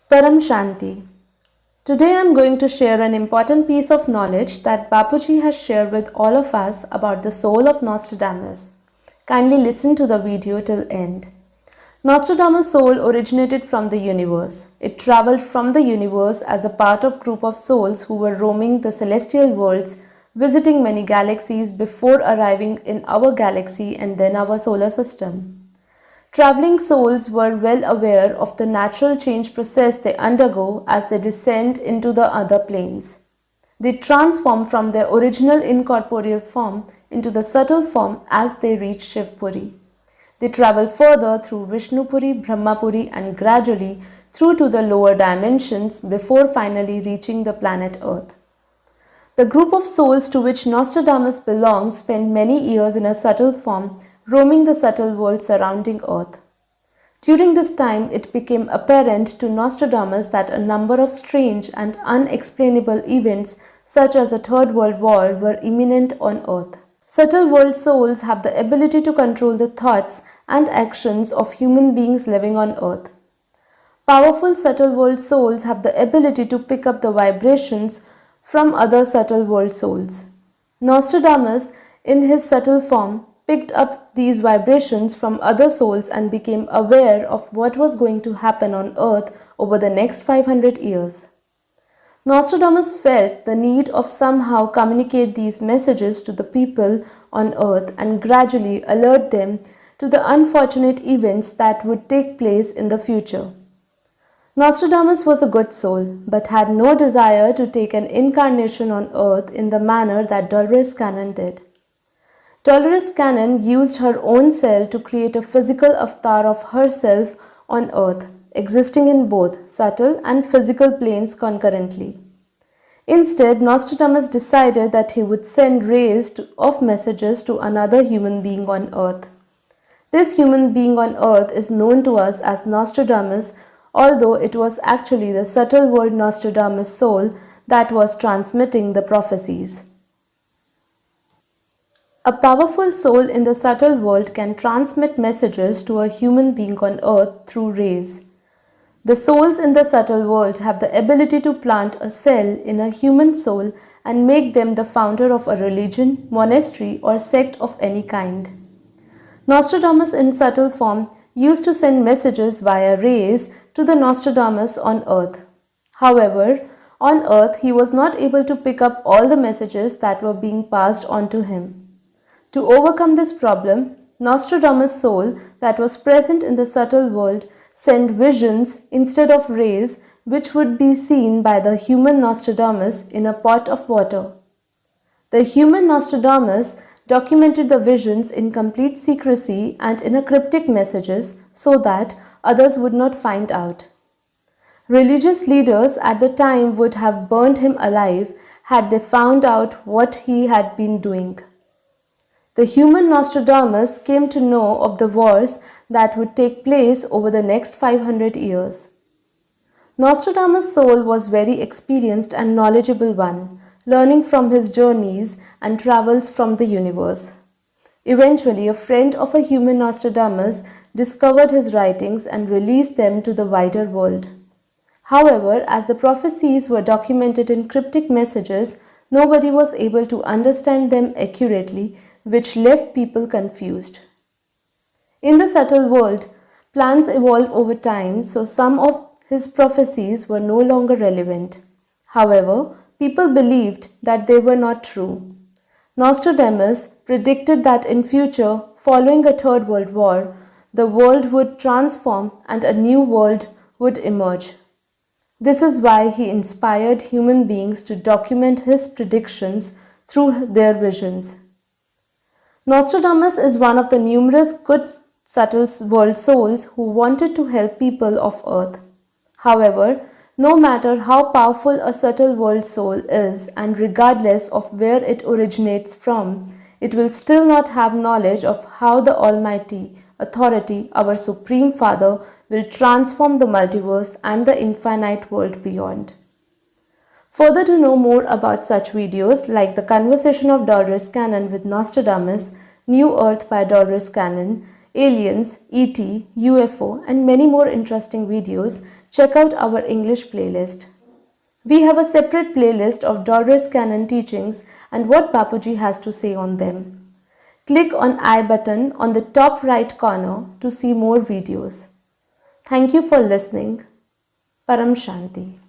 Param Shanti. Today I am going to share an important piece of knowledge that Bapuji has shared with all of us about the soul of Nostradamus. Kindly listen to the video till end. Nostradamus' soul originated from the universe. It traveled from the universe as a part of group of souls who were roaming the celestial worlds, visiting many galaxies before arriving in our galaxy and then our solar system. Traveling souls were well aware of the natural change process they undergo as they descend into the other planes. They transform from their original incorporeal form into the subtle form as they reach Shivpuri. They travel further through Vishnupuri, Brahmapuri and gradually through to the lower dimensions before finally reaching the planet Earth. The group of souls to which Nostradamus belonged spent many years in a subtle form, roaming the subtle world surrounding Earth. During this time, it became apparent to Nostradamus that a number of strange and unexplainable events, such as a Third World War, were imminent on Earth. Subtle world souls have the ability to control the thoughts and actions of human beings living on Earth. Powerful subtle world souls have the ability to pick up the vibrations from other subtle world souls. Nostradamus, in his subtle form, picked up these vibrations from other souls and became aware of what was going to happen on Earth over the next 500 years. Nostradamus felt the need of somehow communicate these messages to the people on Earth and gradually alert them to the unfortunate events that would take place in the future. Nostradamus was a good soul, but had no desire to take an incarnation on earth in the manner that Dolores Cannon did. Dolores Cannon used her own cell to create a physical avatar of herself on earth, existing in both subtle and physical planes concurrently. Instead, Nostradamus decided that he would send rays of messages to another human being on earth. This human being on earth is known to us as Nostradamus, although it was actually the subtle world Nostradamus soul that was transmitting the prophecies. A powerful soul in the subtle world can transmit messages to a human being on earth through rays. The souls in the subtle world have the ability to plant a cell in a human soul and make them the founder of a religion, monastery, or sect of any kind. Nostradamus in subtle form used to send messages via rays to the Nostradamus on earth. However, on earth he was not able to pick up all the messages that were being passed on to him. To overcome this problem, Nostradamus' soul that was present in the subtle world sent visions instead of rays, which would be seen by the human Nostradamus in a pot of water. The human Nostradamus documented the visions in complete secrecy and in a cryptic messages so that others would not find out. Religious leaders at the time would have burned him alive had they found out what he had been doing. The human Nostradamus came to know of the wars that would take place over the next 500 years. Nostradamus' soul was very experienced and knowledgeable one, learning from his journeys and travels from the universe. Eventually, a friend of a human Nostradamus discovered his writings and released them to the wider world. However, as the prophecies were documented in cryptic messages, nobody was able to understand them accurately, which left people confused. In the subtle world, plans evolve over time, so some of his prophecies were no longer relevant. However, people believed that they were not true. Nostradamus predicted that in future, following a Third World War, the world would transform and a new world would emerge. This is why he inspired human beings to document his predictions through their visions. Nostradamus is one of the numerous good subtle world souls who wanted to help people of earth. However, no matter how powerful a subtle world soul is and regardless of where it originates from, it will still not have knowledge of how the Almighty Authority, our Supreme Father, will transform the multiverse and the infinite world beyond. Further, to know more about such videos like the Conversation of Dolores Cannon with Nostradamus, New Earth by Dolores Cannon, Aliens, ET, UFO and many more interesting videos, check out our English playlist. We have a separate playlist of Dolores Cannon teachings and what Bapuji has to say on them. Click on I button on the top right corner to see more videos. Thank you for listening. Param Shanti.